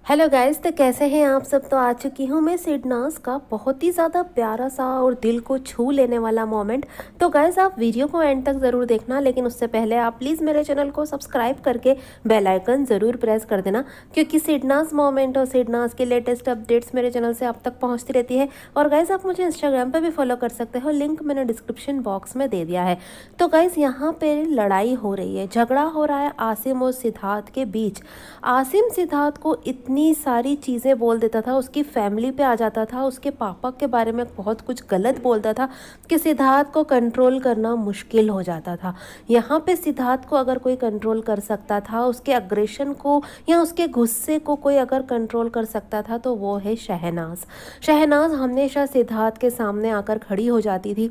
Hello guys, तो कैसे हैं आप सब। तो आ चुकी हूँ मैं सिडनास का बहुत ही ज़्यादा प्यारा सा और दिल को छू लेने वाला मोमेंट। तो गाइस आप वीडियो को एंड तक ज़रूर देखना, लेकिन उससे पहले आप प्लीज़ मेरे चैनल को सब्सक्राइब करके बेल आइकन ज़रूर प्रेस कर देना, क्योंकि सिडनास मोमेंट और सिडनास के लेटेस्ट अपडेट्स मेरे चैनल से आप तक पहुँचती रहती है। और गाइस आप मुझे इंस्टाग्राम पर भी फॉलो कर सकते हो, लिंक मैंने डिस्क्रिप्शन बॉक्स में दे दिया है। तो गाइस यहाँ पर लड़ाई हो रही है, झगड़ा हो रहा है आसिम और सिद्धार्थ के बीच। आसिम सिद्धार्थ को इतनी सारी चीज़ें बोल देता था, उसकी फैमिली पे आ जाता था, उसके पापा के बारे में बहुत कुछ गलत बोलता था कि सिद्धार्थ को कंट्रोल करना मुश्किल हो जाता था। यहाँ पे सिद्धार्थ को अगर कोई कंट्रोल कर सकता था, उसके अग्रेशन को या उसके गुस्से को कोई अगर कंट्रोल कर सकता था, तो वो है शहनाज। शहनाज हमेशा सिद्धार्थ के सामने आकर खड़ी हो जाती थी,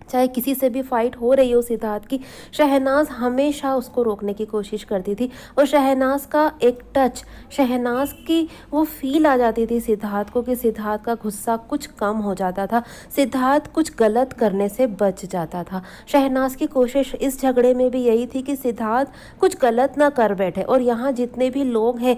चाहे किसी से भी फाइट हो रही हो सिद्धार्थ की, शहनाज हमेशा उसको रोकने की कोशिश करती थी। और शहनाज का एक टच, शहनाज की वो फील आ जाती थी सिद्धार्थ को कि सिद्धार्थ का गुस्सा कुछ कम हो जाता था, सिद्धार्थ कुछ गलत करने से बच जाता था। शहनाज की कोशिश इस झगड़े में भी यही थी कि सिद्धार्थ कुछ गलत ना कर बैठे। और यहाँ जितने भी लोग हैं,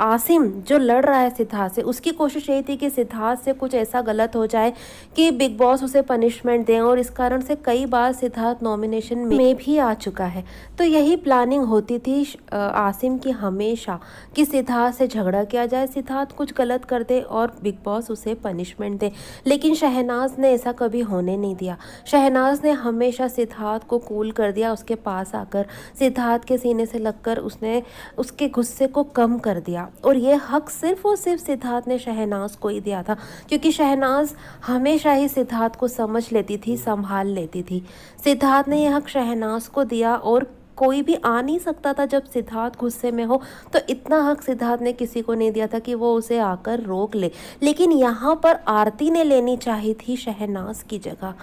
आसिम जो लड़ रहा है सिद्धार्थ से, उसकी कोशिश यही थी कि सिद्धार्थ से कुछ ऐसा गलत हो जाए कि बिग बॉस उसे पनिशमेंट दें, और इस कारण से कई बार सिद्धार्थ नॉमिनेशन में भी आ चुका है। तो यही प्लानिंग होती थी आसिम की हमेशा, कि सिद्धार्थ से झगड़ा किया जाए, सिद्धार्थ कुछ गलत कर दे और बिग बॉस उसे पनिशमेंट दे। लेकिन शहनाज ने ऐसा कभी होने नहीं दिया। शहनाज ने हमेशा सिद्धार्थ को कूल कर दिया, उसके पास आकर सिद्धार्थ के सीने से लगकर उसने उसके गुस्से को कम कर दिया। और ये हक सिर्फ और सिर्फ सिद्धार्थ ने शहनाज को ही दिया था, क्योंकि शहनाज हमेशा ही सिद्धार्थ को समझ लेती थी, संभाल लेती थी। सिद्धार्थ ने यह हक शहनाज को दिया, और कोई भी आ नहीं सकता था जब सिद्धार्थ गुस्से में हो, तो इतना हक सिद्धार्थ ने किसी को नहीं दिया था कि वो उसे आकर रोक ले। लेकिन यहाँ पर आरती ने लेनी चाहिए थी शहनाज की जगह।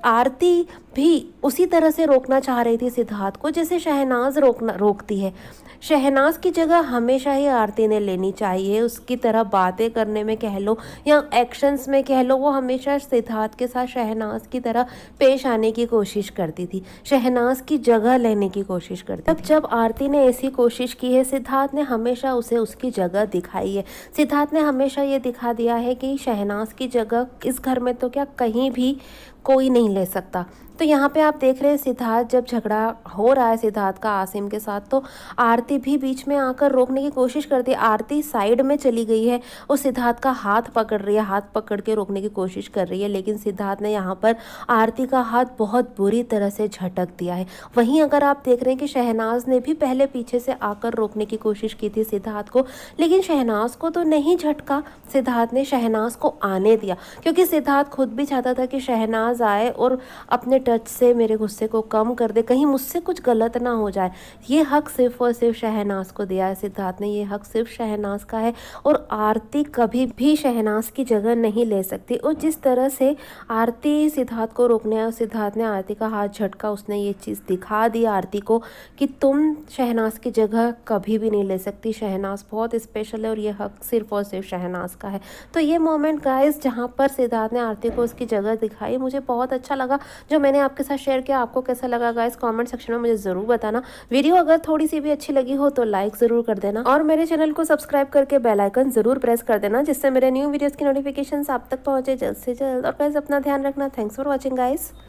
आरती भी उसी तरह से रोकना चाह रही थी सिद्धार्थ को जैसे शहनाज रोकती है। शहनाज की जगह हमेशा ही आरती ने लेनी चाहिए। उसकी तरह बातें करने में कह लो या एक्शंस में कह लो, वो हमेशा सिद्धार्थ के साथ शहनाज की तरह पेश आने की कोशिश करती थी, शहनाज की जगह लेने की कोशिश करती थी। जब आरती ने ऐसी कोशिश की है, सिद्धार्थ ने हमेशा उसे उसकी जगह दिखाई है। सिद्धार्थ ने हमेशा ये दिखा दिया है कि शहनाज की जगह इस घर में तो क्या कहीं भी कोई नहीं ले सकता। तो यहाँ पे आप देख रहे हैं सिद्धार्थ जब झगड़ा हो रहा है सिद्धार्थ का आसिम के साथ, तो आरती भी बीच में आकर रोकने की कोशिश करती है। आरती साइड में चली गई है और सिद्धार्थ का हाथ पकड़ रही है, हाथ पकड़ के रोकने की कोशिश कर रही है, लेकिन सिद्धार्थ ने यहाँ पर आरती का हाथ बहुत बुरी तरह से झटक दिया है। वहीं अगर आप देख रहे हैं कि शहनाज ने भी पहले पीछे से आकर रोकने की कोशिश की थी सिद्धार्थ को, लेकिन शहनाज को तो नहीं झटका, सिद्धार्थ ने शहनाज को आने दिया, क्योंकि सिद्धार्थ खुद भी चाहता था कि शहनाज आए और अपने टच से मेरे गुस्से को कम कर दे, कहीं मुझसे कुछ गलत ना हो जाए। ये हक सिर्फ और सिर्फ शहनाज को दिया है सिद्धार्थ ने, ये हक सिर्फ शहनाज का है, और आरती कभी भी शहनाज की जगह नहीं ले सकती। और जिस तरह से आरती सिद्धार्थ को रोकने आया, सिद्धार्थ ने आरती का हाथ झटका, उसने ये चीज़ दिखा दी आरती को कि तुम शहनाज की जगह कभी भी नहीं ले सकती, शहनाज बहुत स्पेशल है और ये हक सिर्फ और सिर्फ शहनाज का है। तो ये मोमेंट गाइस जहाँ पर सिद्धार्थ ने आरती को उसकी जगह दिखाई, मुझे बहुत अच्छा लगा, जो मैंने आपके साथ शेयर किया। आपको कैसा लगा गाइस, कमेंट सेक्शन में मुझे ज़रूर बताना। वीडियो अगर थोड़ी सी भी अच्छी लगी हो तो लाइक ज़रूर कर देना, और मेरे चैनल को सब्सक्राइब करके बेल आइकन ज़रूर प्रेस कर देना, जिससे मेरे न्यू वीडियोज़ की नोटिफिकेशन आप तक पहुँचे जल्द से जल्द। और गाइस अपना ध्यान रखना। Thanks for watching guys.